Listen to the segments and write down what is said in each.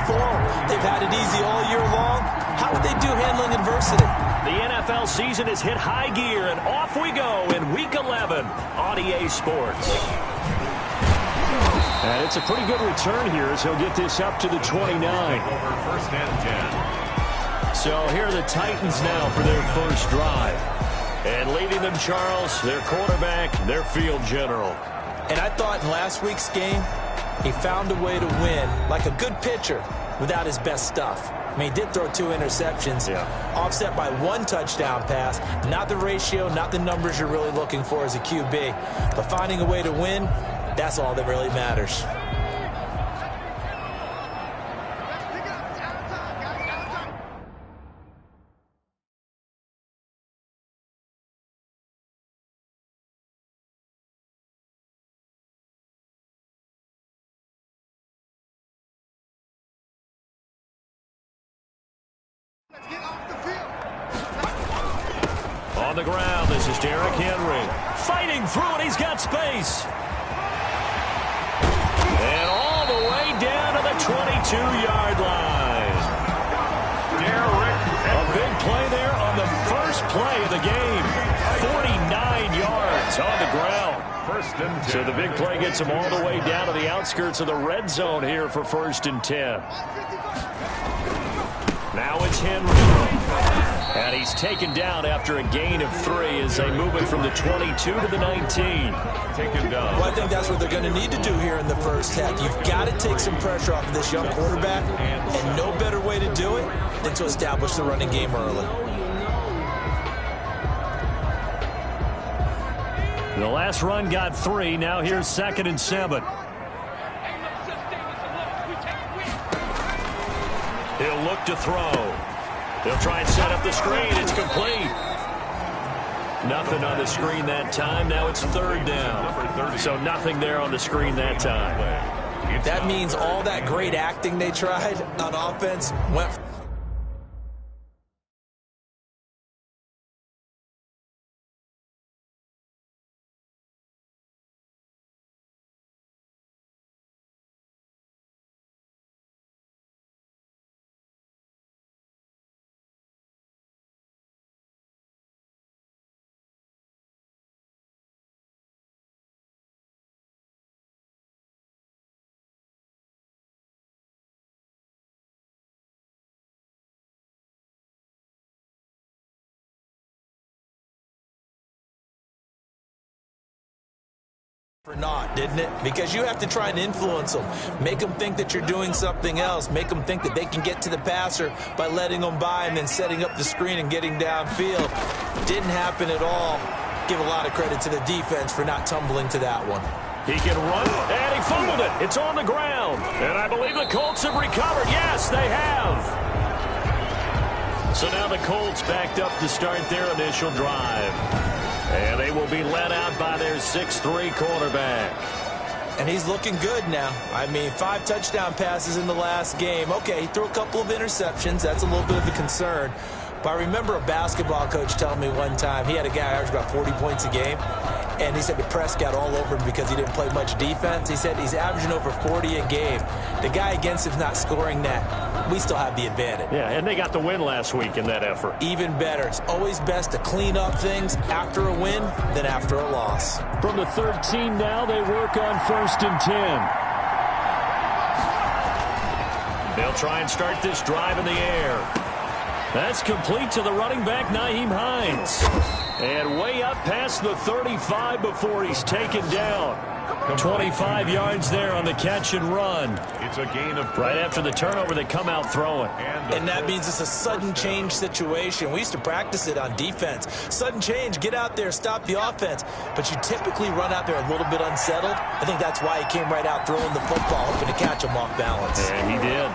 for them. They've had it easy all year long. How would they do handling adversity? The NFL season is hit high gear, and off we go in Week 11 on EA Sports. And it's a pretty good return here as he'll get this up to the 29. Over first and 10. So here are the Titans now for their first drive. And leading them, Charles, their quarterback, their field general. And I thought in last week's game, he found a way to win like a good pitcher without his best stuff. I mean, he did throw 2 interceptions, offset by 1 touchdown pass. Not the ratio, not the numbers you're really looking for as a QB. But finding a way to win, that's all that really matters. On the ground, this is Derrick Henry. Fighting through, and he's got space. And all the way down to the 22-yard line. Derrick Henry. A big play there on the first play of the game. 49 yards on the ground. First and 10. So the big play gets him all the way down to the outskirts of the red zone here for first and 10. Now it's Henry. And he's taken down after a gain of 3 as they move it from the 22 to the 19. Taken down. Well, I think that's what they're going to need to do here in the first half. You've got to take some pressure off of this young quarterback, and no better way to do it than to establish the running game early. The last run got 3. Now here's 2nd and 7. He'll look to throw. They'll try and set up the screen. It's complete. Nothing on the screen that time. Now it's 3rd down. So nothing there on the screen that time. That means all that great acting they tried on offense went. For not, didn't it? Because you have to try and influence them. Make them think that you're doing something else. Make them think that they can get to the passer by letting them by and then setting up the screen and getting downfield. Didn't happen at all. Give a lot of credit to the defense for not tumbling to that one. He can run, and he fumbled it. It's on the ground. And I believe the Colts have recovered. Yes, they have. So now the Colts backed up to start their initial drive. And they will be led out by their 6'3" quarterback. And he's looking good now. I mean, 5 touchdown passes in the last game. Okay, he threw a couple of interceptions. That's a little bit of a concern. But I remember a basketball coach telling me one time, he had a guy average about 40 points a game, and he said the press got all over him because he didn't play much defense. He said he's averaging over 40 a game. The guy against him's not scoring that. We still have the advantage. Yeah, and they got the win last week in that effort. Even better. It's always best to clean up things after a win than after a loss. From the 13 now, they work on 1st and 10. They'll try and start this drive in the air. That's complete to the running back, Nyheim Hines. And way up past the 35 before he's taken down. 25 yards there on the catch and run. It's a gain of right after the turnover, they come out throwing. And that means it's a sudden change situation. We used to practice it on defense. Sudden change, get out there, stop the offense. But you typically run out there a little bit unsettled. I think that's why he came right out throwing the football, hoping to catch him off balance. And he did.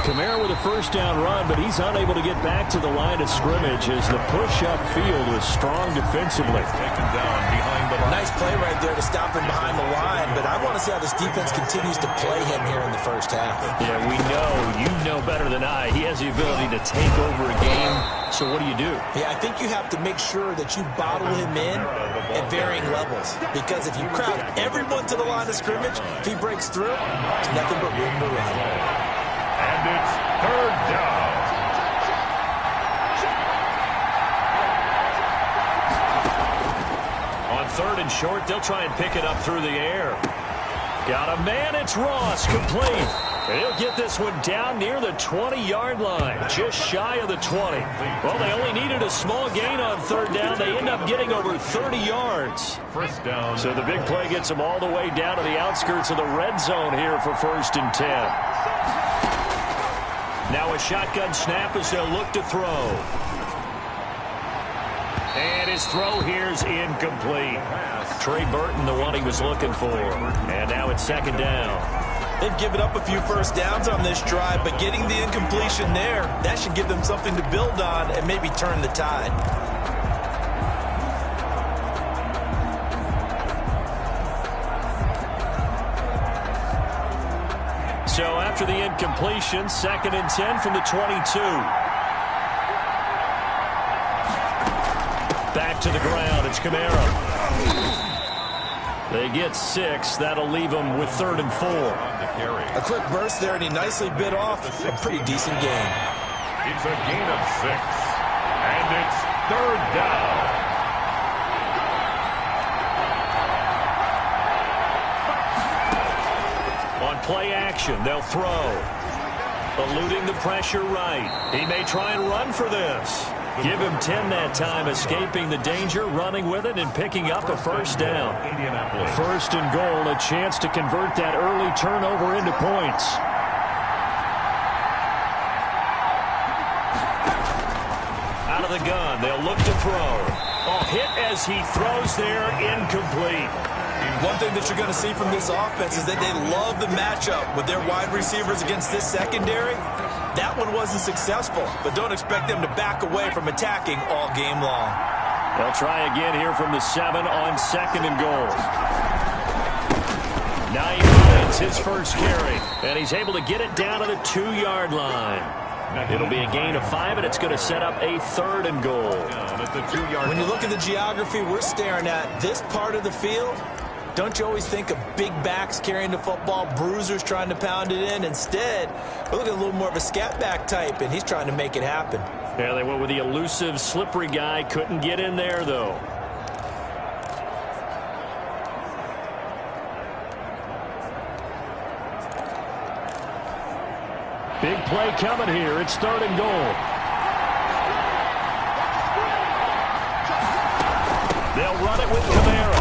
Kamara with a first down run, but he's unable to get back to the line of scrimmage as the push upfield was strong defensively. Taken down behind the line. Nice play right there to stop him behind the line, but I want to see how this defense continues to play him here in the first half. Yeah, we know, you know better than I, he has the ability to take over a game. So what do you do? Yeah, I think you have to make sure that you bottle him in at varying levels, because if you crowd everyone to the line of scrimmage, if he breaks through, there's nothing but room to run. in short. They'll try and pick it up through the air. Got a man. It's Ross, complete. And he'll get this one down near the 20-yard line, just shy of the 20. Well, they only needed a small gain on third down. They end up getting over 30 yards. First down. So the big play gets them all the way down to the outskirts of the red zone here for 1st and 10. Now a shotgun snap as they'll look to throw. And his throw here's incomplete. Trey Burton, the one he was looking for. And now it's 2nd down. They've given up a few first downs on this drive, but getting the incompletion there, that should give them something to build on and maybe turn the tide. So after the incompletion, 2nd and 10 from the 22. Back to the ground. It's Kamara. They get 6. That'll leave them with 3rd and 4. A quick burst there, and he nicely bit off a pretty decent gain. It's a gain of 6. And it's 3rd down. On play action, they'll throw. Eluding the pressure right. He may try and run for this. Give him 10 that time, escaping the danger, running with it, and picking up a first down. 1st and goal, a chance to convert that early turnover into points. Out of the gun, they'll look to throw. Oh, hit as he throws there, incomplete. One thing that you're going to see from this offense is that they love the matchup with their wide receivers against this secondary. That one wasn't successful, but don't expect them to back away from attacking all game long. They'll try again here from the 7 on 2nd and goal. Now he finds his first carry, and he's able to get it down to the 2-yard line. It'll be a gain of 5, and it's going to set up a 3rd and goal. When you look at the geography we're staring at, this part of the field, don't you always think of big backs carrying the football, bruisers trying to pound it in? Instead, we're looking at a little more of a scat back type, and he's trying to make it happen. Yeah, they went with the elusive, slippery guy. Couldn't get in there, though. Big play coming here. It's 3rd and goal. They'll run it with Kamara.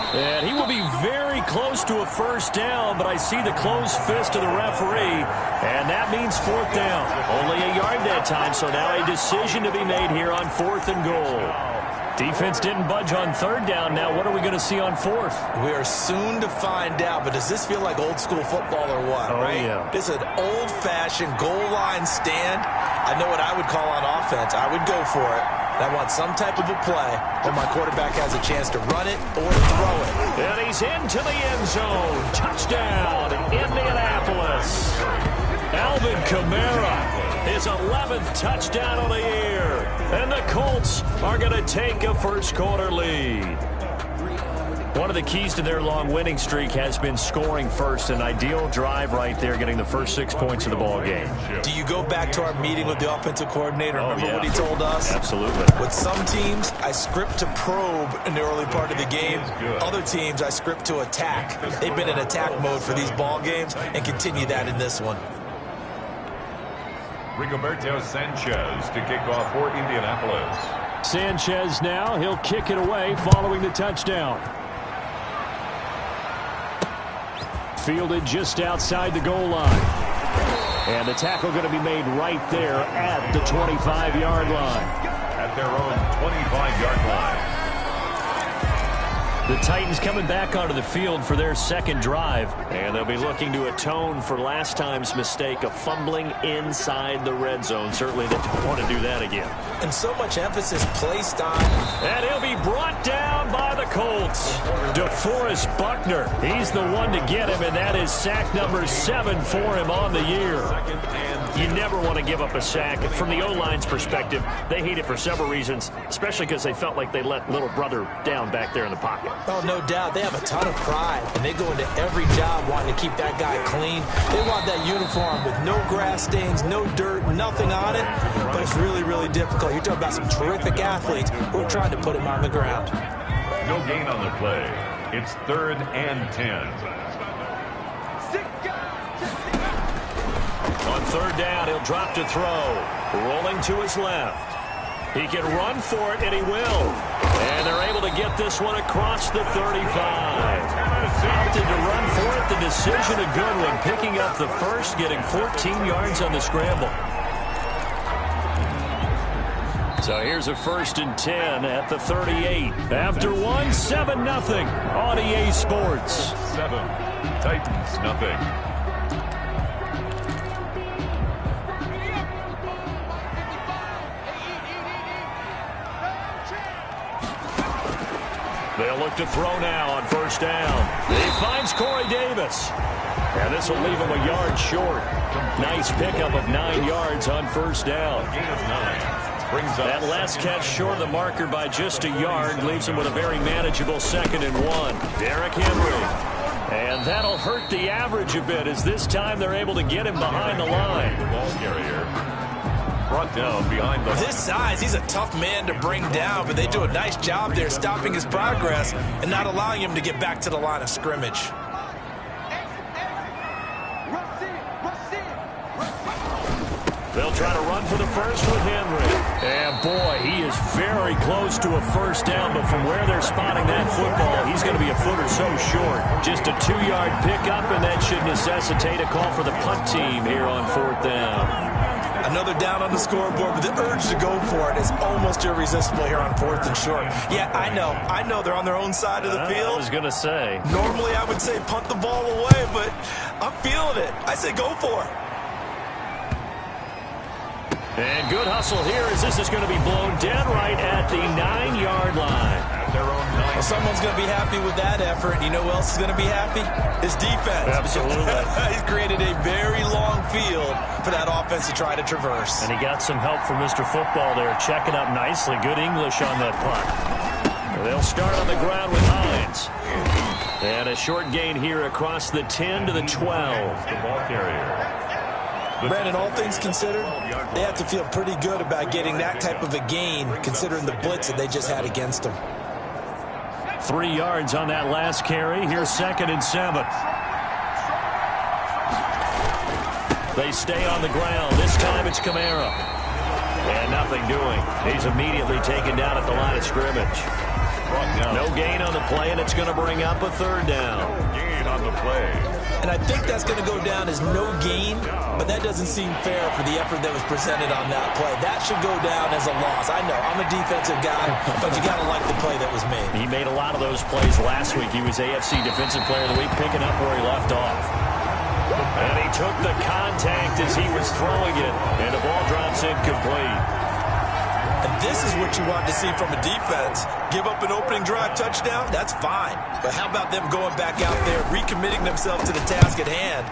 And he will be very close to a first down, but I see the closed fist of the referee, and that means 4th down. Only a yard that time, so now a decision to be made here on 4th and goal. Defense didn't budge on 3rd down. Now what are we going to see on 4th? We are soon to find out, but does this feel like old school football or what, right? Yeah. This is an old-fashioned goal line stand. I know what I would call on offense. I would go for it. I want some type of a play where my quarterback has a chance to run it or throw it. And he's into the end zone. Touchdown, Indianapolis. Alvin Kamara, his 11th touchdown of the year. And the Colts are going to take a first-quarter lead. One of the keys to their long winning streak has been scoring first. An ideal drive right there, getting the first 6 points of the ball game. Do you go back to our meeting with the offensive coordinator? Remember what he told us? Absolutely. With some teams, I script to probe in the early part of the game. Other teams, I script to attack. They've been in attack mode for these ball games and continue that in this one. Rigoberto Sanchez to kick off for Indianapolis. Sanchez now, he'll kick it away following the touchdown. Fielded just outside the goal line. And the tackle going to be made right there at the 25-yard line. At their own 25-yard line. The Titans coming back onto the field for their second drive. And they'll be looking to atone for last time's mistake of fumbling inside the red zone. Certainly they don't want to do that again. And so much emphasis placed on. And he'll be brought down by the Colts. DeForest Buckner. He's the one to get him, and that is sack number 7 for him on the year. You never want to give up a sack. From the O-line's perspective, they hate it for several reasons, especially because they felt like they let little brother down back there in the pocket. Oh, no doubt. They have a ton of pride, and they go into every job wanting to keep that guy clean. They want that uniform with no grass stains, no dirt, nothing on it. But it's really, really difficult. You're talking about some terrific athletes who are trying to put him on the ground. No gain on the play. It's 3rd and 10. On 3rd down, he'll drop to throw. Rolling to his left. He can run for it, and he will. And they're able to get this one across the 35. Opted to run for it. The decision, a good one. Picking up the first, getting 14 yards on the scramble. So here's a 1st and 10 at the 38. After one, 7-0 on EA Sports. 7. Titans, nothing. They'll look to throw now on 1st down. He finds Corey Davis. And this will leave him a yard short. Nice pickup of 9 yards on 1st down. Gain of 9. That last catch short of the marker by just a yard leaves him with a very manageable 2nd and 1. Derrick Henry. And that'll hurt the average a bit as this time they're able to get him behind the line. Ball carrier. Brought down behind the... This size, he's a tough man to bring down, but they do a nice job there stopping his progress and not allowing him to get back to the line of scrimmage. They'll try to run for the first with Henry. And boy, he is very close to a 1st down, but from where they're spotting that football, he's going to be a foot or so short. Just a 2-yard pickup, and that should necessitate a call for the punt team here on 4th down. Another down on the scoreboard, but the urge to go for it is almost irresistible here on 4th and short. Yeah, I know they're on their own side of the field. I was going to say. Normally I would say punt the ball away, but I'm feeling it. I say go for it. And good hustle here as this is going to be blown dead right at the 9-yard line. At their own 9. Well, someone's going to be happy with that effort. You know who else is going to be happy? His defense. Absolutely. He's created a very long field for that offense to try to traverse. And he got some help from Mr. Football there, checking up nicely. Good English on that punt. They'll start on the ground with Hines. And a short gain here across the 10 to the 12. The ball carrier. Brandon, all things considered, they have to feel pretty good about getting that type of a gain considering the blitz that they just had against them. 3 yards on that last carry. Here's 2nd and 7. They stay on the ground. This time it's Kamara. And nothing doing. He's immediately taken down at the line of scrimmage. No gain on the play, and it's going to bring up a 3rd down. No gain on the play. And I think that's going to go down as no gain, but that doesn't seem fair for the effort that was presented on that play. That should go down as a loss. I know, I'm a defensive guy, but you got to like the play that was made. He made a lot of those plays last week. He was AFC Defensive Player of the Week, picking up where he left off. And he took the contact as he was throwing it, and the ball drops incomplete. And this is what you want to see from a defense. Give up an opening drive touchdown, that's fine. But how about them going back out there, recommitting themselves to the task at hand,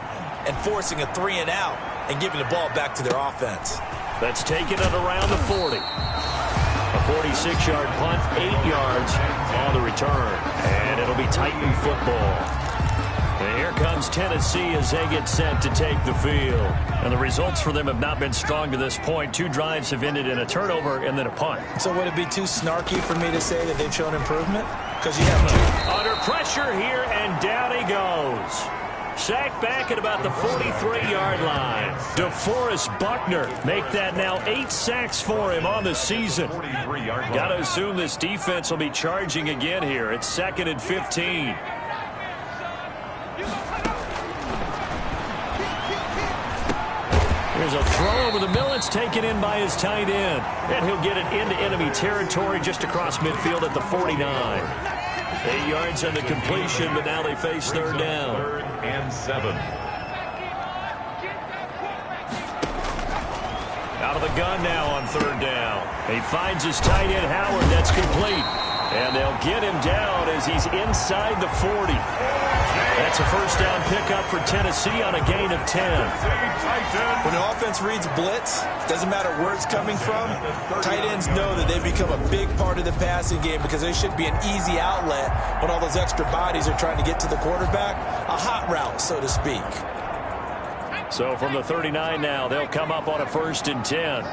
and forcing a 3-and-out and giving the ball back to their offense. That's taken it around the 40. A 46-yard punt, 8 yards on the return. And it'll be Titan football. And here comes Tennessee as they get set to take the field. And the results for them have not been strong to this point. 2 drives have ended in a turnover and then a punt. So would it be too snarky for me to say that they've shown improvement? Because you have to. Under pressure here, and down he goes. Sacked back at about the 43-yard line. DeForest Buckner make that now 8 sacks for him on the season. Got to assume this defense will be charging again here. It's 2nd and 15. There's a throw over the middle. It's taken in by his tight end. And he'll get it into enemy territory just across midfield at the 49. 8 yards on the completion, but now they face 3rd down. 3rd and 7. Out of the gun now on 3rd down. He finds his tight end, Howard. That's complete. And they'll get him down as he's inside the 40. That's a 1st down pickup for Tennessee on a gain of 10. When an offense reads blitz, doesn't matter where it's coming from, tight ends know that they become a big part of the passing game because they should be an easy outlet when all those extra bodies are trying to get to the quarterback. A hot route, so to speak. So from the 39 now, they'll come up on a 1st and 10.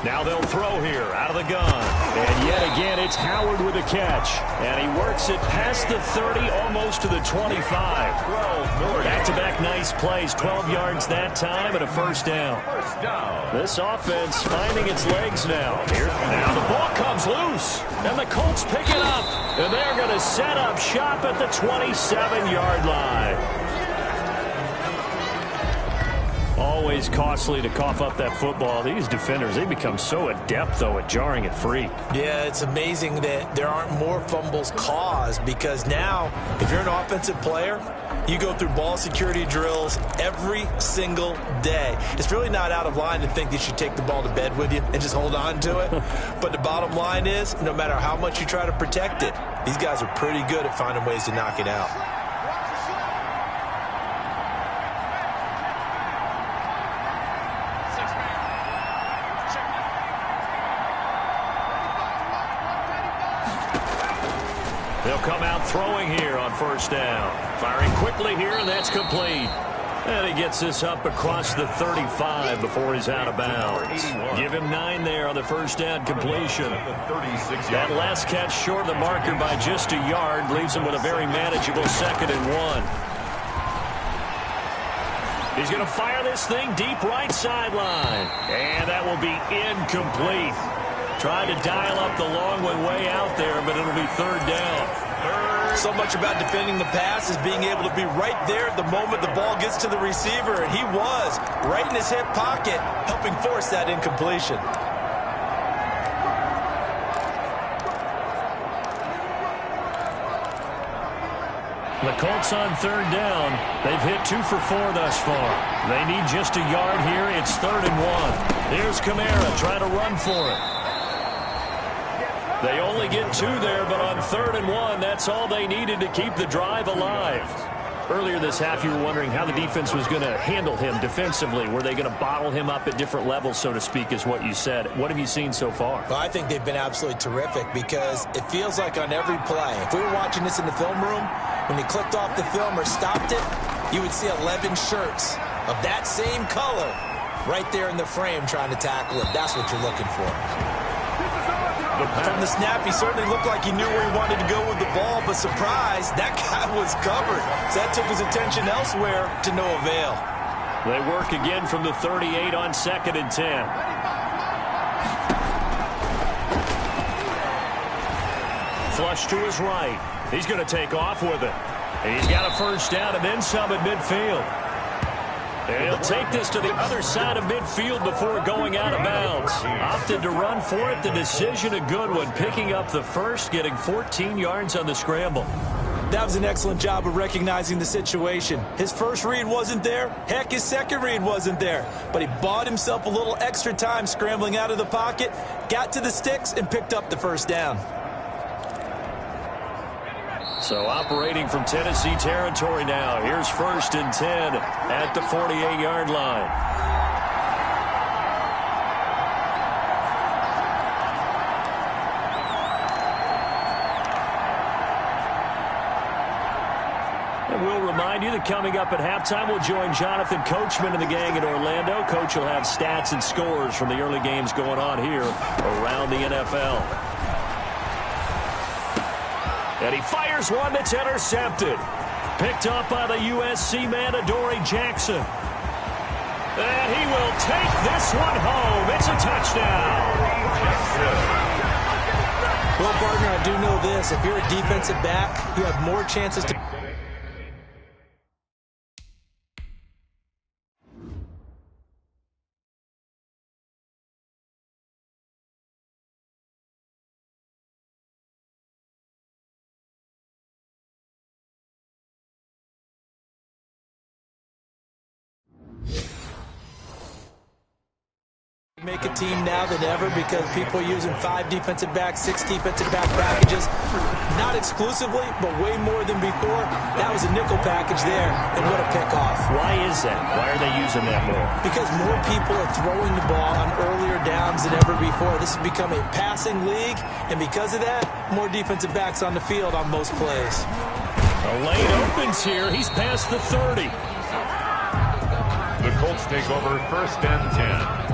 Now they'll throw here out of the gun. And yet again, it's Howard with a catch. And he works it past the 30, almost to the 25. Back-to-back nice plays, 12 yards that time and a first down. This offense finding its legs now. Now the ball comes loose. And the Colts pick it up. And they're going to set up shop at the 27-yard line. Always costly to cough up that football. These defenders, they become so adept, though, at jarring it free. Yeah, it's amazing that there aren't more fumbles caused because now, if you're an offensive player, you go through ball security drills every single day. It's really not out of line to think that you take the ball to bed with you and just hold on to it. But the bottom line is, no matter how much you try to protect it, these guys are pretty good at finding ways to knock it out. They'll come out throwing here on first down. Firing quickly here, and that's complete. And he gets this up across the 35 before he's out of bounds. Give him 9 there on the first down completion. That last catch short of the marker by just a yard leaves him with a very manageable 2nd and 1. He's going to fire this thing deep right sideline. And that will be incomplete. Tried to dial up the long one way out there, but it'll be 3rd down. So much about defending the pass is being able to be right there at the moment the ball gets to the receiver, and he was right in his hip pocket, helping force that incompletion. The Colts on 3rd down. They've hit 2 for 4 thus far. They need just a yard here. It's 3rd and 1. Here's Kamara trying to run for it. They only get 2 there, but on 3rd and 1, that's all they needed to keep the drive alive. Earlier this half, you were wondering how the defense was going to handle him defensively. Were they going to bottle him up at different levels, so to speak, is what you said. What have you seen so far? Well, I think they've been absolutely terrific because it feels like on every play, if we were watching this in the film room, when he clicked off the film or stopped it, you would see 11 shirts of that same color right there in the frame trying to tackle it. That's what you're looking for. From the snap, he certainly looked like he knew where he wanted to go with the ball, but surprise, that guy was covered. So that took his attention elsewhere to no avail. They work again from the 38 on 2nd and 10. Flush to his right. He's going to take off with it. And he's got a first down and then some at midfield. And he'll take this to the other side of midfield before going out of bounds. Opted to run for it. The decision a good one. Picking up the first, getting 14 yards on the scramble. That was an excellent job of recognizing the situation. His first read wasn't there. Heck, his second read wasn't there. But he bought himself a little extra time scrambling out of the pocket, got to the sticks, and picked up the first down. So operating from Tennessee territory now. Here's 1st and 10 at the 48-yard line. And we'll remind you that coming up at halftime, we'll join Jonathan Coachman and the gang in Orlando. Coach will have stats and scores from the early games going on here around the NFL. And he fires one that's intercepted. Picked up by the USC man, Adoree Jackson. And he will take this one home. It's a touchdown. Well, partner, I do know this. If you're a defensive back, you have more chances to... make a team now than ever because people are using 5 defensive backs, 6 defensive back packages. Not exclusively, but way more than before. That was a nickel package there, and what a pickoff. Why is that? Why are they using that more? Because more people are throwing the ball on earlier downs than ever before. This has become a passing league, and because of that, more defensive backs on the field on most plays. A lane opens here. He's past the 30. The Colts take over 1st and 10.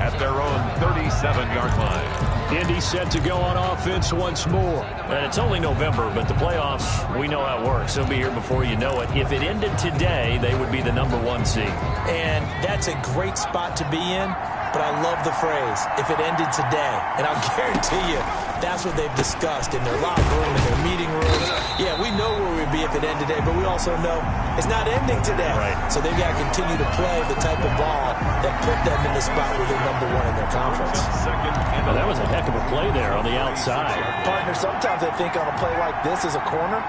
at their own 37-yard line. Indy set to go on offense once more. And it's only November, but the playoffs, we know how it works. They'll be here before you know it. If it ended today, they would be the #1 seed. And that's a great spot to be in, but I love the phrase, if it ended today. And I'll guarantee you, that's what they've discussed in their locker room, in their meeting rooms. Yeah, we know where we'd be if it ended today, but we also know it's not ending today. Right. So they've got to continue to play the type of ball that put them in the spot where they're #1 in their conference. Well, that was a heck of a play there on the outside. Partner, sometimes I think on a play like this as a corner,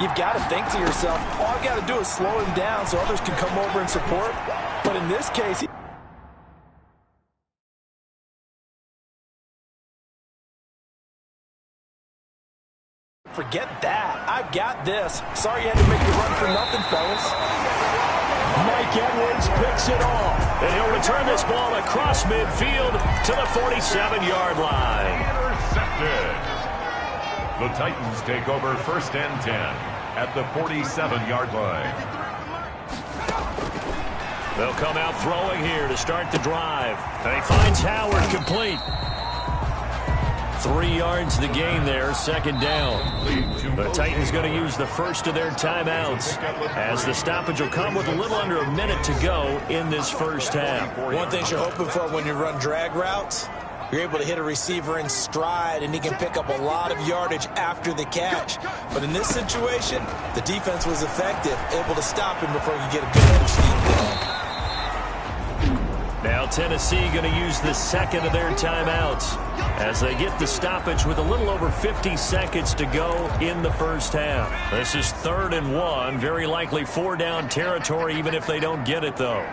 you've got to think to yourself, all I've got to do is slow him down so others can come over and support. But in this case, forget that. I've got this. Sorry you had to make the run for nothing, fellas. Mike Edwards picks it off. And he'll return this ball across midfield to the 47-yard line. Intercepted. The Titans take over 1st and 10 at the 47-yard line. They'll come out throwing here to start the drive. And he finds Howard complete. 3 yards the gain there, 2nd down. The Titans going to use the first of their timeouts as the stoppage will come with a little under a minute to go in this first half. One thing you're hoping for when you run drag routes, you're able to hit a receiver in stride, and he can pick up a lot of yardage after the catch. But in this situation, the defense was effective, able to stop him before he could get a good head of steam going. Now Tennessee going to use the second of their timeouts as they get the stoppage with a little over 50 seconds to go in the first half. This is 3rd and 1, very likely 4-down territory even if they don't get it though.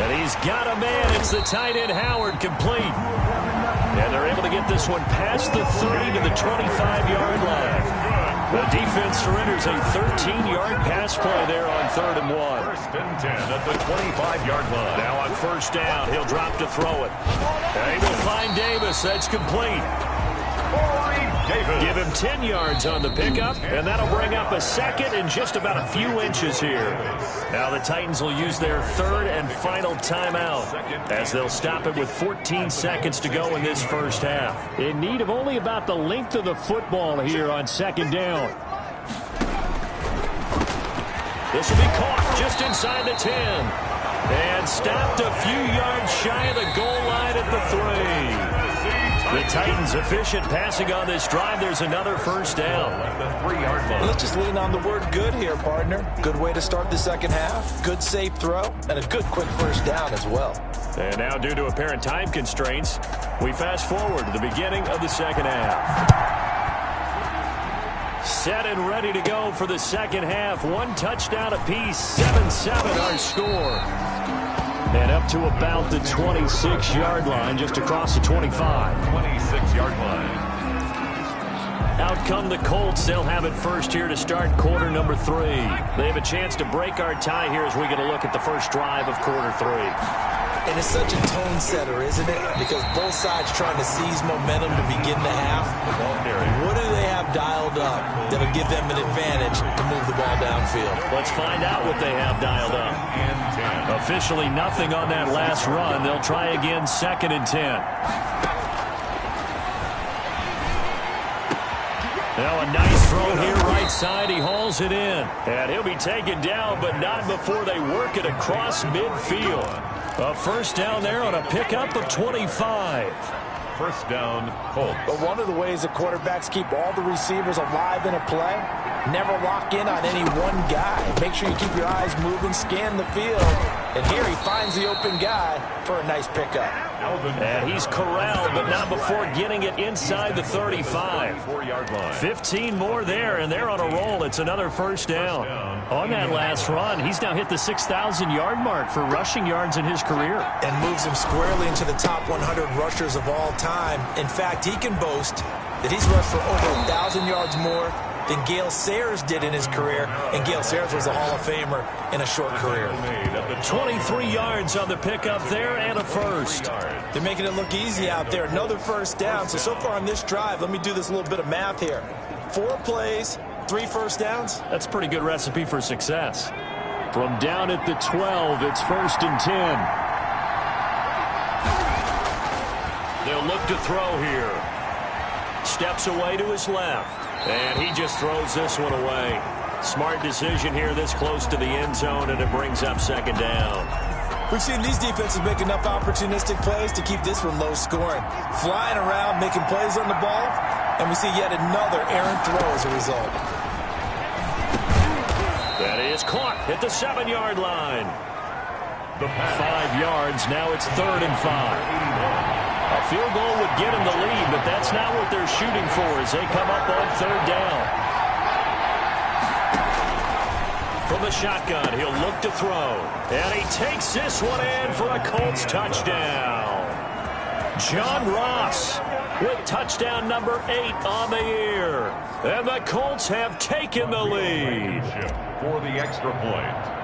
And he's got a man. It's the tight end Howard complete. And they're able to get this one past the 30 to the 25-yard line. The defense surrenders a 13-yard pass play there on 3rd and 1. 1st and 10 at the 25-yard line. Now on 1st down, he'll drop to throw it. And he will find Davis. That's complete. Give him 10 yards on the pickup, and that'll bring up a 2nd and just about a few inches here. Now the Titans will use their 3rd and final timeout as they'll stop it with 14 seconds to go in this first half. In need of only about the length of the football here on 2nd down. This will be caught just inside the 10. And stopped a few yards shy of the goal line at the 3. The Titans efficient passing on this drive. There's another 1st down. Let's just lean on the word good here, partner. Good way to start the second half. Good safe throw. And a good quick 1st down as well. And now due to apparent time constraints, we fast forward to the beginning of the second half. Set and ready to go for the second half. 1 touchdown apiece. 7-7 our score. And up to about the 26-yard line, just across the 25. 26-yard line. Out come the Colts. They'll have it first here to start quarter number 3. They have a chance to break our tie here as we get a look at the first drive of quarter 3. And it's such a tone setter, isn't it? Because both sides trying to seize momentum to begin the half. What do they have dialed up that'll give them an advantage to move the ball downfield? Let's find out what they have dialed up. Officially nothing on that last run. They'll try again 2nd and 10. Now a nice throw here right side. He hauls it in. And he'll be taken down, but not before they work it across midfield. A 1st down there on a pickup of 25. 1st down, Colts. But one of the ways that quarterbacks keep all the receivers alive in a play, never lock in on any one guy. Make sure you keep your eyes moving, scan the field. And here he finds the open guy for a nice pickup. And he's corralled, but not before getting it inside the 35. 4-yard line. 15 more there, and they're on a roll. It's another 1st down. On that last run, he's now hit the 6,000-yard mark for rushing yards in his career. And moves him squarely into the top 100 rushers of all time. In fact, he can boast that he's rushed for over 1,000 yards more than Gale Sayers did in his career, and Gale Sayers was a Hall of Famer in a short career. 23 yards on the pickup there and a 1st. They're making it look easy out there. Another 1st down. So far on this drive, let me do this little bit of math here. 4 plays, 3 1st downs. That's a pretty good recipe for success. From down at the 12, it's 1st and 10. They'll look to throw here. Steps away to his left. And he just throws this one away. Smart decision here this close to the end zone, and it brings up 2nd down. We've seen these defenses make enough opportunistic plays to keep this one low scoring. Flying around, making plays on the ball, and we see yet another errant throw as a result. That is caught at the 7-yard line. 5 yards, now it's 3rd and 5. A field goal would get him the lead, but that's not what they're shooting for as they come up on 3rd down. From the shotgun, he'll look to throw. And he takes this one in for a Colts touchdown. John Ross with touchdown number 8 on the year. And the Colts have taken the lead. For the extra point.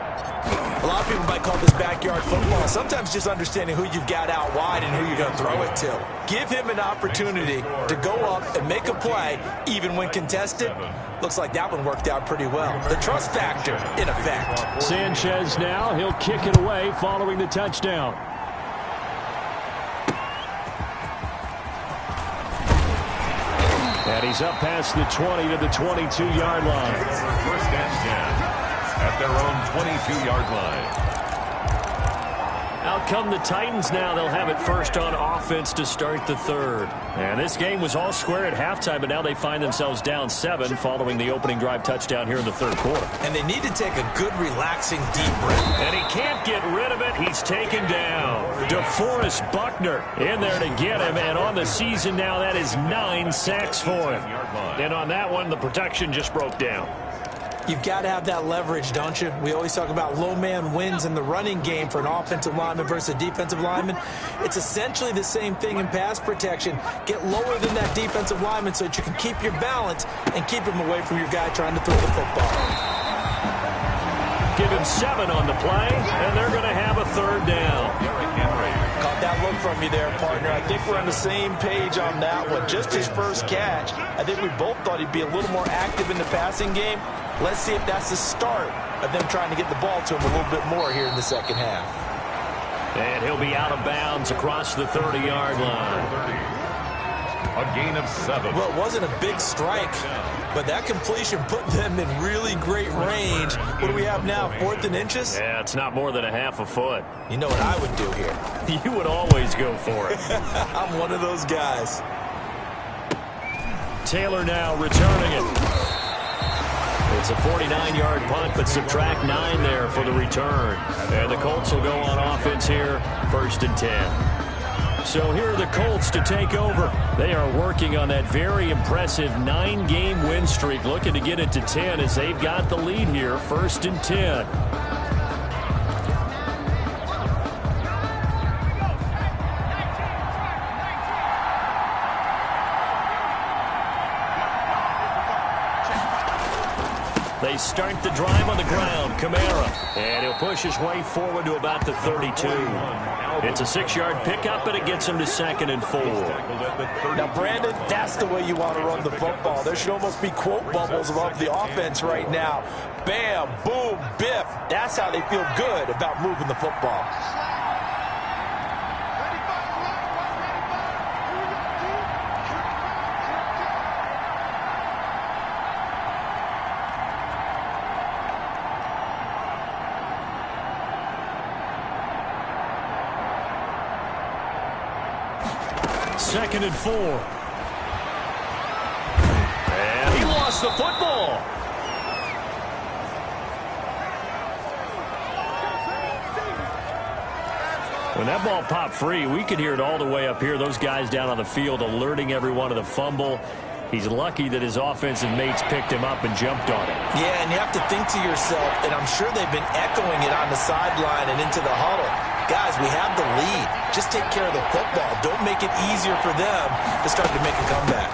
A lot of people might call this backyard football. Sometimes just understanding who you've got out wide and who you're going to throw it to. Give him an opportunity to go up and make a play, even when contested. Looks like that one worked out pretty well. The trust factor, in effect. Sanchez now, he'll kick it away following the touchdown. And he's up past the 20 to the 22-yard line. 1st and 10. At their own 22-yard line. Out come the Titans now. They'll have it first on offense to start the 3rd. And this game was all square at halftime, but now they find themselves down 7 following the opening drive touchdown here in the 3rd quarter. And they need to take a good, relaxing, deep breath. And he can't get rid of it. He's taken down. DeForest Buckner in there to get him. And on the season now, that is 9 sacks for him. And on that one, the protection just broke down. You've got to have that leverage, don't you? We always talk about low man wins in the running game for an offensive lineman versus a defensive lineman. It's essentially the same thing in pass protection. Get lower than that defensive lineman so that you can keep your balance and keep him away from your guy trying to throw the football. Give him 7 on the play, and they're going to have a 3rd down. Caught that look from you there, partner. I think we're on the same page on that one. Just his first catch. I think we both thought he'd be a little more active in the passing game. Let's see if that's the start of them trying to get the ball to him a little bit more here in the 2nd half. And he'll be out of bounds across the 30-yard line. A gain of 7. Well, it wasn't a big strike, but that completion put them in really great range. What do we have now, 4th and inches? Yeah, it's not more than a half a foot. You know what I would do here? You would always go for it. I'm one of those guys. Taylor now returning it. It's a 49-yard punt, but subtract 9 there for the return. And the Colts will go on offense here, 1st and 10. So here are the Colts to take over. They are working on that very impressive 9-game win streak, looking to get it to 10 as they've got the lead here, 1st and 10. They start the drive on the ground. Kamara. And he'll push his way forward to about the 32. It's a 6-yard pickup, and it gets him to 2nd and 4. Now, Brandon, that's the way you want to run the football. There should almost be quote bubbles above the offense right now. Bam, boom, biff. That's how they feel good about moving the football. Second and 4. And he lost the football. When that ball popped free, we could hear it all the way up here. Those guys down on the field alerting everyone of the fumble. He's lucky that his offensive mates picked him up and jumped on it. Yeah, and you have to think to yourself, and I'm sure they've been echoing it on the sideline and into the huddle. Guys, we have the lead. Just take care of the football. Don't make it easier for them to start to make a comeback.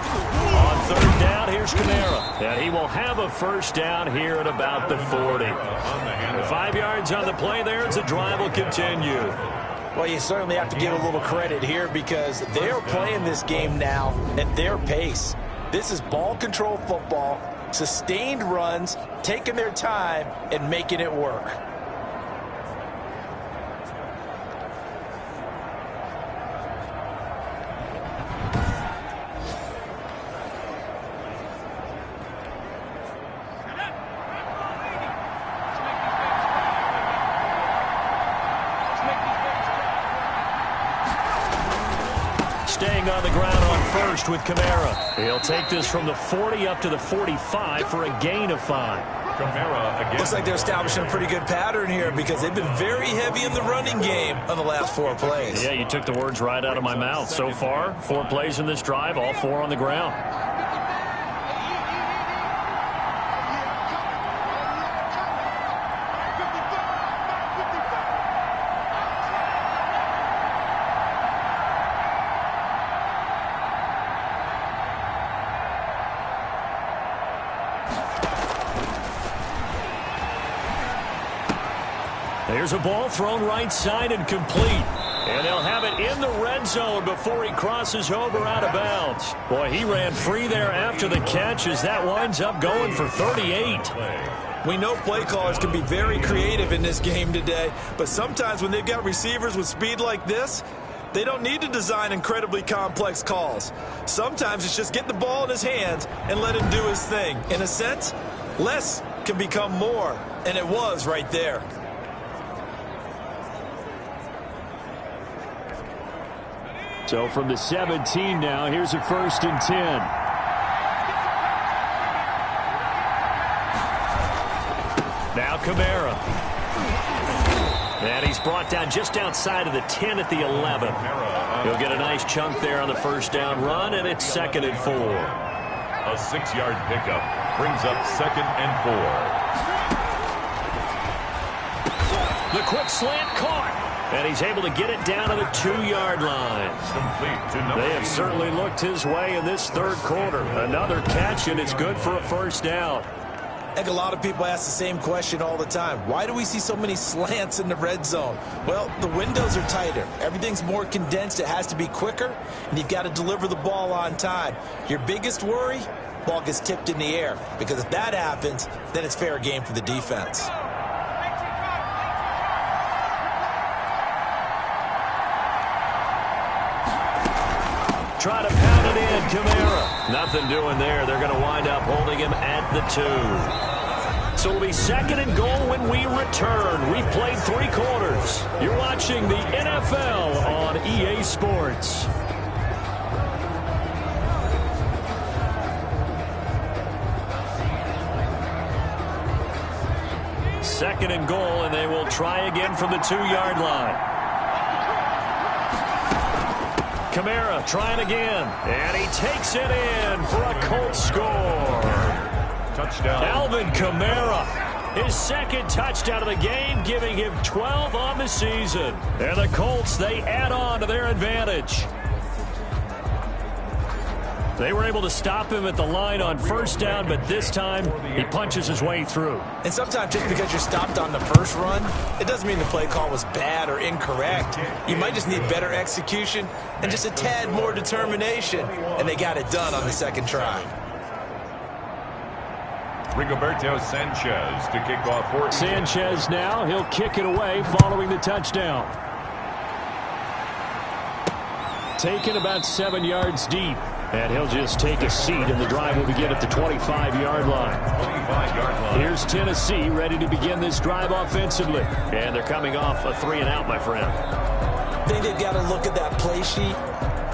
On 3rd down, here's Kamara. And he will have a 1st down here at about the 40. 5 yards on the play there as the drive will continue. Well, you certainly have to give a little credit here because they're playing this game now at their pace. This is ball control football, sustained runs, taking their time, and making it work. Gained on the ground on first with Kamara. He'll take this from the 40 up to the 45 for a gain of 5. Kamara again. Looks like they're establishing a pretty good pattern here because they've been very heavy in the running game on the last 4 plays. Yeah, you took the words right out of my mouth. So far, 4 plays in this drive, all 4 on the ground. There's a ball thrown right side and complete. And they'll have it in the red zone before he crosses over out of bounds. Boy, he ran free there after the catch as that winds up going for 38. We know play callers can be very creative in this game today, but sometimes when they've got receivers with speed like this, they don't need to design incredibly complex calls. Sometimes it's just get the ball in his hands and let him do his thing. In a sense, less can become more, and it was right there. So from the 17 now, here's a 1st and 10. Now Kamara. And he's brought down just outside of the 10 at the 11. He'll get a nice chunk there on the 1st down run, and it's 2nd and 4. A 6-yard pickup brings up 2nd and 4. The quick slant caught. And he's able to get it down to the 2-yard line. They have certainly looked his way in this 3rd quarter. Another catch, and it's good for a 1st down. I think a lot of people ask the same question all the time. Why do we see so many slants in the red zone? Well, the windows are tighter. Everything's more condensed. It has to be quicker, and you've got to deliver the ball on time. Your biggest worry, ball gets tipped in the air, because if that happens, then it's fair game for the defense. Try to pound it in, Kamara. Nothing doing there. They're going to wind up holding him at the 2. So it'll be 2nd and goal when we return. We've played 3 quarters. You're watching the NFL on EA Sports. Second and goal, and they will try again from the 2-yard line. Kamara trying again, and he takes it in for a Colts score. Touchdown. Alvin Kamara, his 2nd touchdown of the game, giving him 12 on the season. And the Colts, they add on to their advantage. They were able to stop him at the line on 1st down, but this time he punches his way through. And sometimes just because you're stopped on the first run, it doesn't mean the play call was bad or incorrect. You might just need better execution and just a tad more determination, and they got it done on the 2nd try. Rigoberto Sanchez to kick off for Sanchez now, he'll kick it away following the touchdown. Taken about 7 yards deep. And he'll just take a seat, and the drive will begin at the 25-yard line. 25-yard line. Here's Tennessee ready to begin this drive offensively. And they're coming off a 3-and-out, my friend. I think they've got to look at that play sheet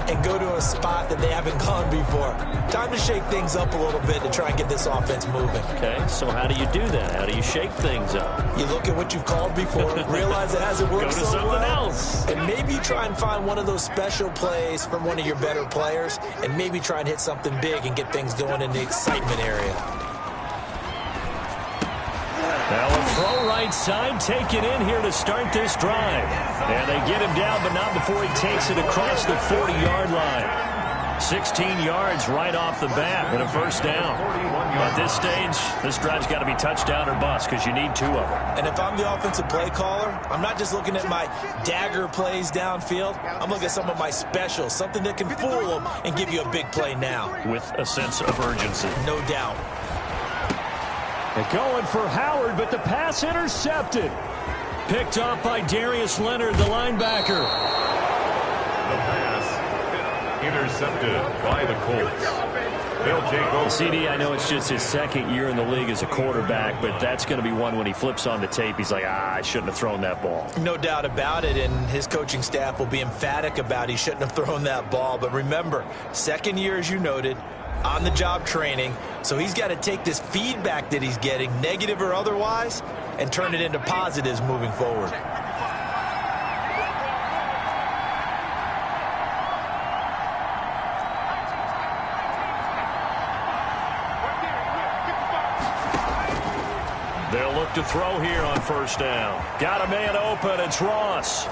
and go to a spot that they haven't gone before. Time to shake things up a little bit to try and get this offense moving. Okay, so how do you do that? How do you shake things up? You look at what you've called before, realize it hasn't worked so well. Go to something else. And maybe try and find one of those special plays from one of your better players, and maybe try and hit something big and get things going in the excitement area. Now a throw right side taken in here to start this drive. And they get him down, but not before he takes it across the 40-yard line. 16 yards right off the bat and a 1st down. At this stage, this drive's got to be touchdown or bust because you need 2 of them. And if I'm the offensive play caller, I'm not just looking at my dagger plays downfield. I'm looking at some of my specials, something that can fool them and give you a big play now. With a sense of urgency. No doubt. And going for Howard, but the pass intercepted. Picked off by Darius Leonard, the linebacker. The pass intercepted by the Colts. He'll take over. CD, I know it's just his second year in the league as a quarterback, but that's going to be one when he flips on the tape, he's like, I shouldn't have thrown that ball. No doubt about it, and his coaching staff will be emphatic about he shouldn't have thrown that ball. But remember, second year, as you noted, on-the-job training, so he's got to take this feedback that he's getting, negative or otherwise, and turn it into positives moving forward. They'll look to throw here on first down. Got a man open. It's Ross.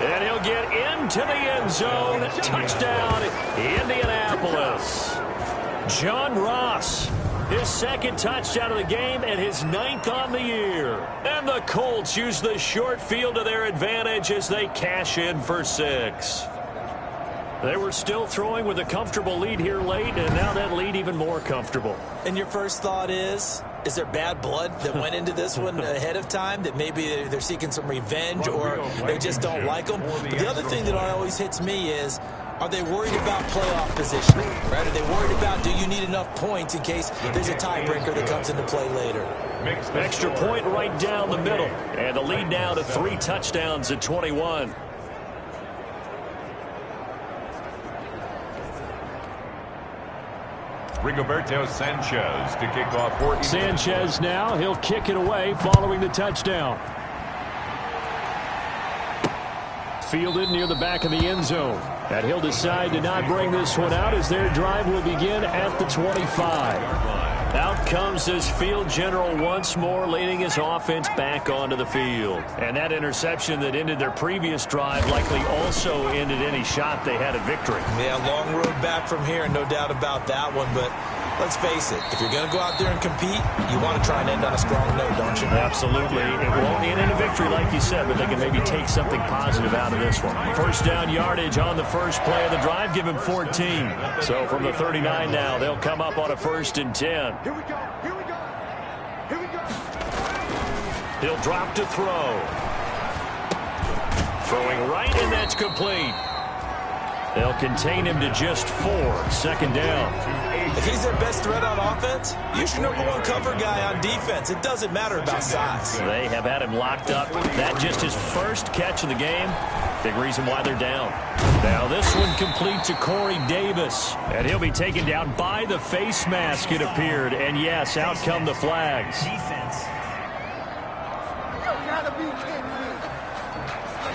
And he'll get into the end zone. Touchdown, Indianapolis. John Ross, his second touchdown of the game and his 9th on the year. And the Colts use the short field to their advantage as they cash in for 6. They were still throwing with a comfortable lead here late, and now that lead even more comfortable. And your first thought is there bad blood that went into this one ahead of time, that maybe they're seeking some revenge or they just don't like them? But the other thing that always hits me is, are they worried about playoff positioning? Right? Are they worried about, do you need enough points in case there's a tiebreaker that comes into play later? Extra point right down the middle. And the lead now to 3 touchdowns at 21. Rigoberto Sanchez to kick off 14. Sanchez now, he'll kick it away following the touchdown. Fielded near the back of the end zone. And he'll decide to not bring this one out as their drive will begin at the 25. Out comes this field general once more, leading his offense back onto the field. And that interception that ended their previous drive likely also ended any shot they had at victory. Yeah, long road back from here, no doubt about that one. But let's face it, if you're going to go out there and compete, you want to try and end on a strong note, don't you? Absolutely. It won't end in a victory like you said, but they can maybe take something positive out of this one. First down yardage on the first play of the drive, give him 14. So from the 39 now, they'll come up on a 1st and 10. Here we go. Here we go. Here we go. He'll drop to throw. Throwing right, and that's complete. They'll contain him to just 4. 2nd down. If he's their best threat on offense, use your #1 cover guy on defense. It doesn't matter about size. They have had him locked up. That just his first catch of the game. Big reason why they're down. Now this one complete to Corey Davis. And he'll be taken down by the face mask, it appeared. And yes, out come the flags. Defense.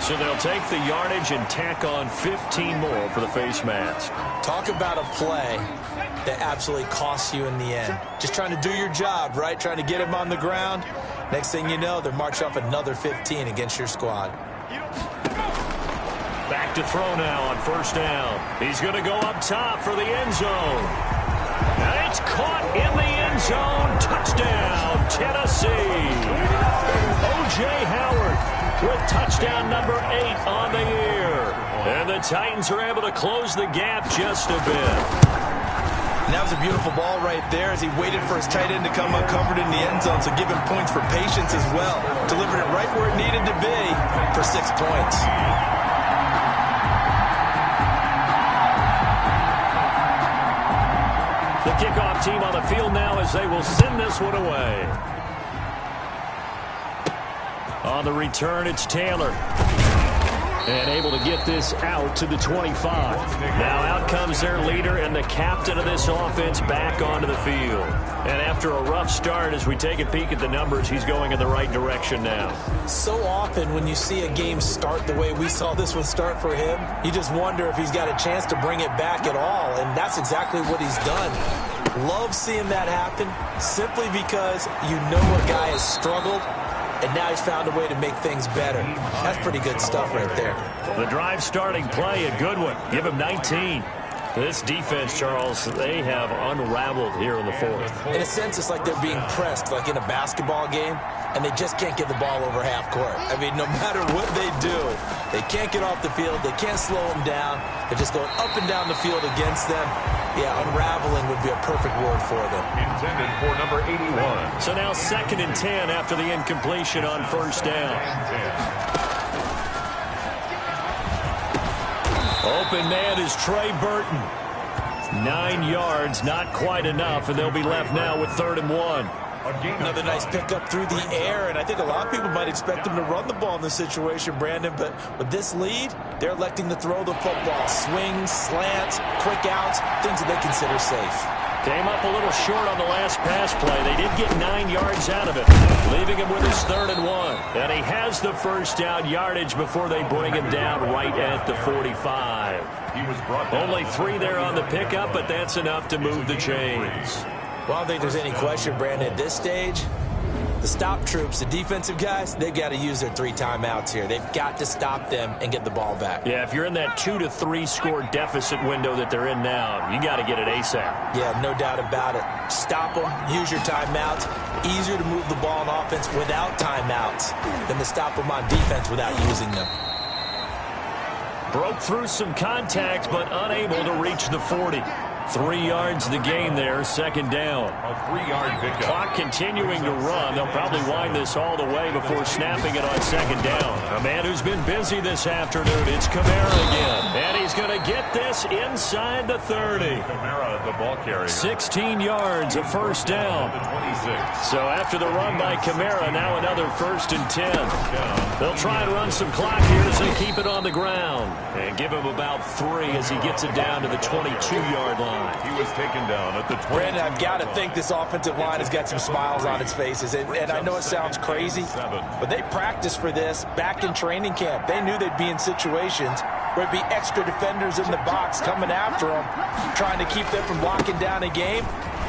So they'll take the yardage and tack on 15 more for the face mask. Talk about a play that absolutely costs you in the end. Just trying to do your job, right? Trying to get him on the ground. Next thing you know, they're marching off another 15 against your squad. Back to throw now on first down. He's going to go up top for the end zone. And it's caught in the end zone. Touchdown, Tennessee. O.J. Howard with touchdown number 8 on the year. And the Titans are able to close the gap just a bit. And that was a beautiful ball right there as he waited for his tight end to come uncovered in the end zone, so give him points for patience as well. Delivered it right where it needed to be for 6 points. The kickoff team on the field now as they will send this one away. On the return, it's Taylor. And able to get this out to the 25. Now out comes their leader and the captain of this offense back onto the field. And after a rough start, as we take a peek at the numbers, he's going in the right direction now. So often when you see a game start the way we saw this one start for him, you just wonder if he's got a chance to bring it back at all. And that's exactly what he's done. Love seeing that happen simply because you know a guy has struggled. And now he's found a way to make things better. That's pretty good stuff right there. The drive starting play, a good one. Give him 19. This defense, Charles, they have unraveled here in the 4th. In a sense, it's like they're being pressed, like in a basketball game, and they just can't get the ball over half court. I mean, no matter what they do, they can't get off the field. They can't slow them down. They're just going up and down the field against them. Yeah, unraveling would be a perfect word for them. Intended for number 81. So now 2nd and 10 after the incompletion on first down. Open man is Trey Burton. 9 yards, not quite enough, and they'll be left now with 3rd and 1. Another nice pickup through the air, and I think a lot of people might expect them to run the ball in this situation, Brandon, but with this lead, they're electing to throw the football. Swings, slants, quick outs, things that they consider safe. Came up a little short on the last pass play. They did get 9 yards out of it, leaving him with his 3rd and 1. And he has the first down yardage before they bring him down right at the 45. He was brought down. Only 3 there on the pickup, but that's enough to move the chains. Well, I don't think there's any question, Brandon, at this stage, the stop troops, the defensive guys, they've got to use their 3 timeouts here. They've got to stop them and get the ball back. Yeah, if you're in that 2 to 3 score deficit window that they're in now, you got to get it ASAP. Yeah, no doubt about it. Stop them, use your timeouts. Easier to move the ball on offense without timeouts than to stop them on defense without using them. Broke through some contact, but unable to reach the 40. 3 yards the gain there, 2nd down. A 3-yard pickup. Clock continuing to run. They'll probably wind this all the way before snapping it on 2nd down. A man who's been busy this afternoon. It's Kamara again. And he's going to get this inside the 30. Kamara, the ball carrier. 16 yards, a 1st down. The 26. So after the run by Kamara, now another 1st and 10. They'll try and run some clock here as they keep it on the ground. And give him about 3 as he gets it down to the 22-yard line. He was taken down at the 20. Brandon, I've got to think this offensive line has got some smiles on its faces. And I know it sounds crazy, but they practiced for this back in training camp. They knew they'd be in situations where it'd be extra defenders in the box coming after them, trying to keep them from locking down a game.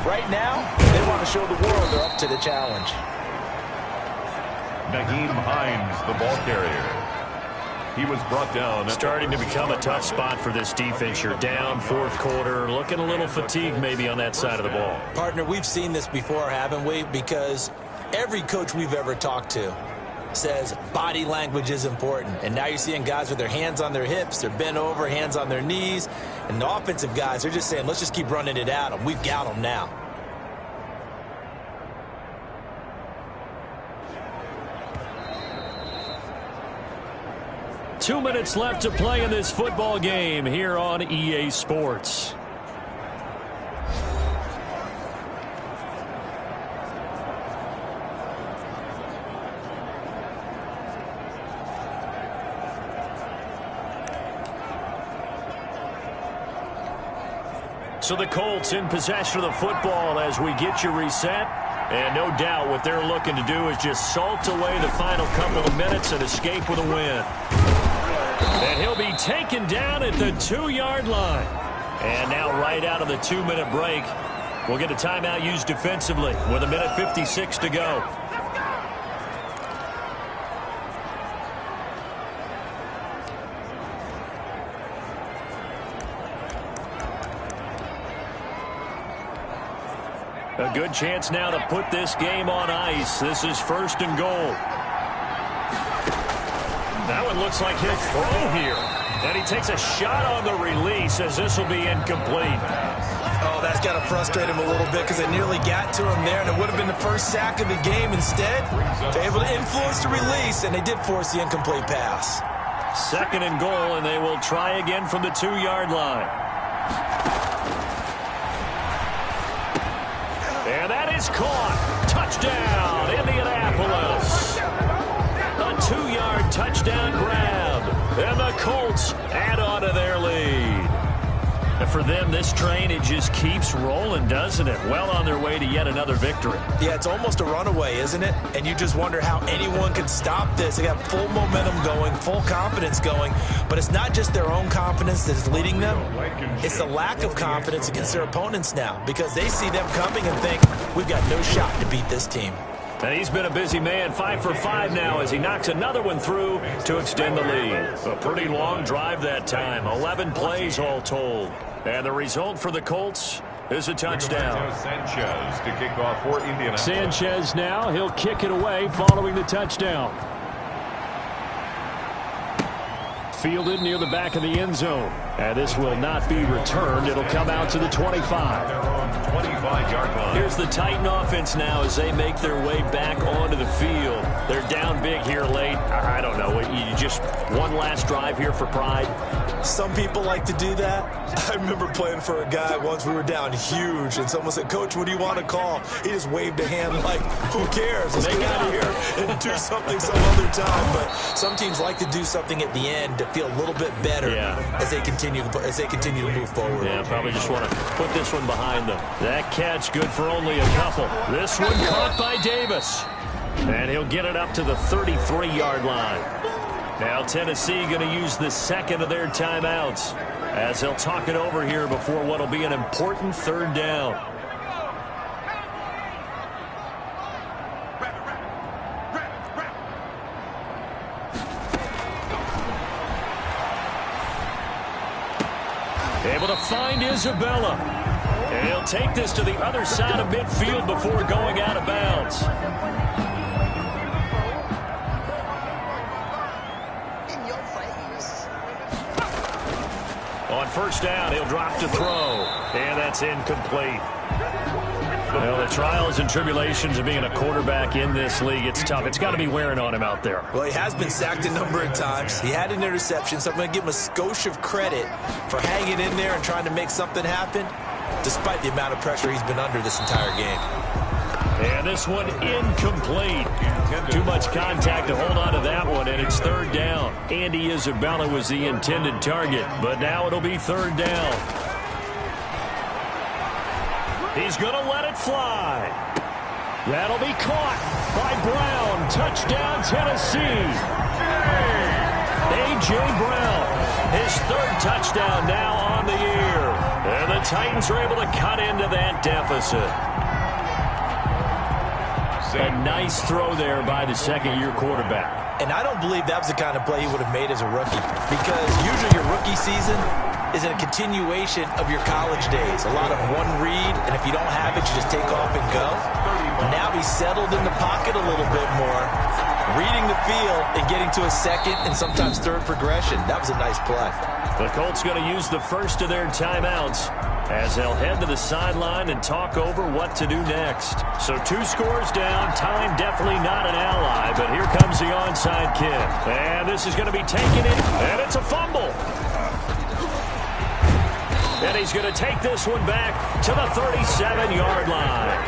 Right now, they want to show the world they're up to the challenge. Naheem Hines, the ball carrier. He was brought down. Starting to become a tough spot for this defense. You're down 4th quarter, looking a little fatigued maybe on that side of the ball. Partner, we've seen this before, haven't we? Because every coach we've ever talked to says body language is important. And now you're seeing guys with their hands on their hips, they're bent over, hands on their knees. And the offensive guys are just saying, let's just keep running it at them. We've got them now. Two minutes left to play in this football game here on EA Sports. So the Colts in possession of the football as we get you reset. And no doubt what they're looking to do is just salt away the final couple of minutes and escape with a win. And he'll be taken down at the 2-yard line. And now right out of the 2-minute break, we'll get a timeout used defensively with 1:56 to go. A good chance now to put this game on ice. This is 1st and goal. That one looks like he'll throw here. And he takes a shot on the release as this will be incomplete. Oh, that's got to frustrate him a little bit because they nearly got to him there, and it would have been the first sack of the game. Instead, they're able to influence the release, and they did force the incomplete pass. 2nd and goal, and they will try again from the 2-yard line. And that is caught. Touchdown, Indianapolis. A 2-yard touchdown grab. And the Colts add on to their lead. And for them, this train, it just keeps rolling, doesn't it? Well on their way to yet another victory. Yeah, it's almost a runaway, isn't it? And you just wonder how anyone could stop this. They got full momentum going, full confidence going. But it's not just their own confidence that is leading them. It's the lack of confidence against their opponents now because they see them coming and think, we've got no shot to beat this team. And he's been a busy man, 5 for 5 now as he knocks another one through to extend the lead. A pretty long drive that time, 11 plays all told. And the result for the Colts is a touchdown. Sanchez to kick off for Indianapolis. Sanchez now, he'll kick it away following the touchdown. Fielded near the back of the end zone. And this will not be returned. It'll come out to the 25. Their own 25-yard line. Here's the Titan offense now as they make their way back onto the field. They're down big here late. I don't know. You just one last drive here for pride. Some people like to do that. I remember playing for a guy once. We were down huge, and someone said, "Coach, what do you want to call?" He just waved a hand like, "Who cares? Let's get out of here and do something some other time." But some teams like to do something at the end to feel a little bit better as they continue to move forward. Yeah, probably just want to put this one behind them. That catch good for only a couple. This one caught by Davis. And he'll get it up to the 33-yard line. Now Tennessee going to use the second of their timeouts as they'll talk it over here before what will be an important third down. Able to find Isabella. And he'll take this to the other side of midfield before going out of bounds. On first down, he'll drop to throw. And that's incomplete. Well, the trials and tribulations of being a quarterback in this league, it's tough. It's got to be wearing on him out there. Well, he has been sacked a number of times. He had an interception, so I'm going to give him a skosh of credit for hanging in there and trying to make something happen, despite the amount of pressure he's been under this entire game. And this one incomplete. Too much contact to hold on to that one, and it's third down. Andy Isabella was the intended target, but now it'll be third down. He's going to let it fly. That'll be caught by Brown. Touchdown, Tennessee. A.J. Brown, his third touchdown now on the year. And the Titans are able to cut into that deficit. A nice throw there by the second-year quarterback. And I don't believe that was the kind of play he would have made as a rookie, because usually your rookie season is a continuation of your college days. A lot of one read, and if you don't have it, you just take off and go. Now he's settled in the pocket a little bit more, reading the field and getting to a second and sometimes third progression. That was a nice play. The Colts going to use the first of their timeouts as they'll head to the sideline and talk over what to do next. So 2 scores down. Time definitely not an ally, but here comes the onside kick. And this is going to be taken in, and it's a fumble. And he's going to take this one back to the 37-yard line.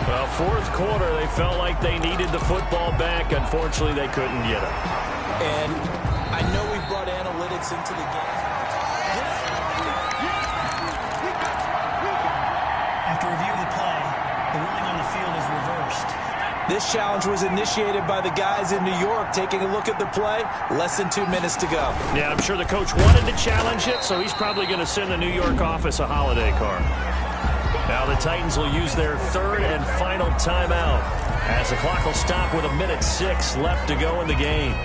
Well, fourth quarter, they felt like they needed the football back. Unfortunately, they couldn't get it. And I know we brought analytics into the game. After review of the play, the ruling on the field is reversed. This challenge was initiated by the guys in New York. Taking a look at the play, less than 2 minutes to go. Yeah, I'm sure the coach wanted to challenge it, so he's probably going to send the New York office a holiday card. Now the Titans will use their third and final timeout as the clock will stop with 1:06 left to go in the game.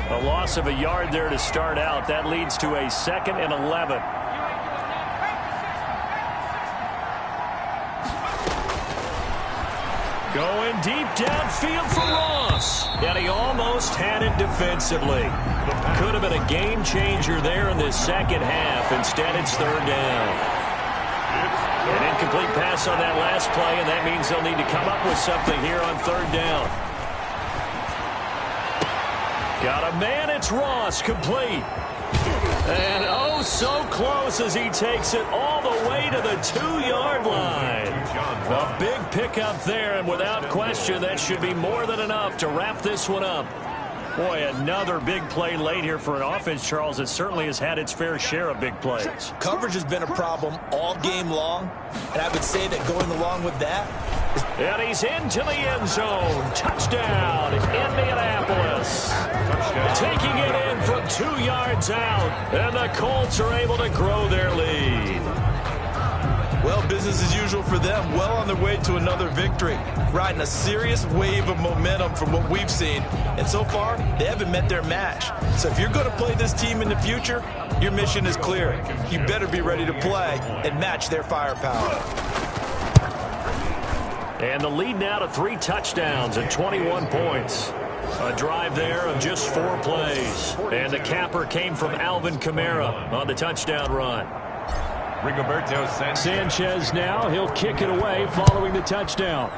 A loss of a yard there to start out. That leads to a 2nd and 11. Going deep downfield for Ross. And he almost had it defensively. Could have been a game changer there in this second half. Instead, it's third down. An incomplete pass on that last play, and that means they'll need to come up with something here on third down. Got a man, it's Ross, complete. And oh, so close as he takes it all the way to the 2-yard line. A big pickup there, and without question, that should be more than enough to wrap this one up. Boy, another big play late here for an offense, Charles, that certainly has had its fair share of big plays. Coverage has been a problem all game long, and I would say that going along with that. And he's into the end zone. Touchdown, Indianapolis. Taking it in from 2 yards out, and the Colts are able to grow their lead. Well, business as usual for them. Well on their way to another victory. Riding a serious wave of momentum from what we've seen. And so far, they haven't met their match. So if you're going to play this team in the future, your mission is clear. You better be ready to play and match their firepower. And the lead now to 3 touchdowns and 21 points. A drive there of just 4 plays. And the capper came from Alvin Kamara on the touchdown run. Rigoberto Sanchez now, he'll kick it away following the touchdown.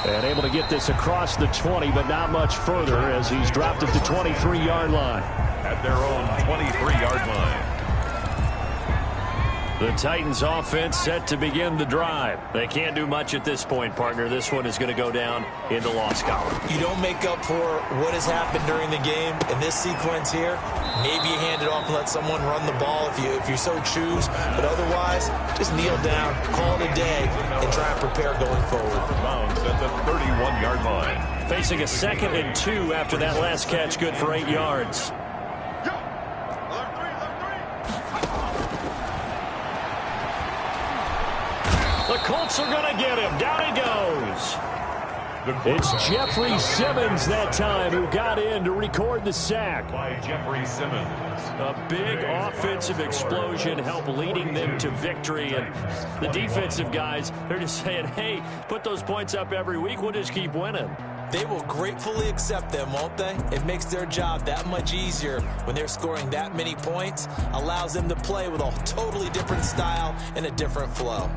And able to get this across the 20, but not much further as he's dropped at the 23-yard line. At their own 23-yard line. The Titans offense set to begin the drive. They can't do much at this point, partner. This one is going to go down in the loss column. You don't make up for what has happened during the game in this sequence here. Maybe you hand it off and let someone run the ball if you so choose. But otherwise, just kneel down, call it a day, and try and prepare going forward. Bounds at the 31-yard line. Facing a 2nd and 2 after that last catch, good for 8 yards. The Colts are going to get him. Down he goes. It's Jeffrey Simmons that time who got in to record the sack. By Jeffrey Simmons. A big offensive explosion helped leading them to victory. And the defensive guys, they're just saying, hey, put those points up every week. We'll just keep winning. They will gratefully accept them, won't they? It makes their job that much easier when they're scoring that many points. Allows them to play with a totally different style and a different flow.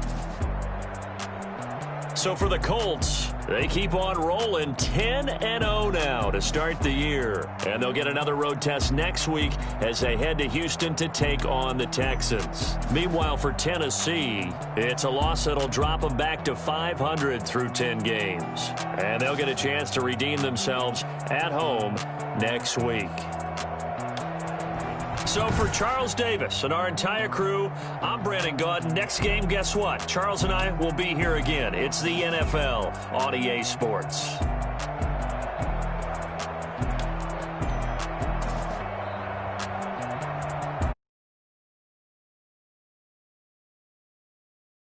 So for the Colts, they keep on rolling 10-0 now to start the year. And they'll get another road test next week as they head to Houston to take on the Texans. Meanwhile, for Tennessee, it's a loss that'll drop them back to 500 through 10 games. And they'll get a chance to redeem themselves at home next week. So for Charles Davis and our entire crew, I'm Brandon Gaudin. Next game, guess what? Charles and I will be here again. It's the NFL on EA Sports.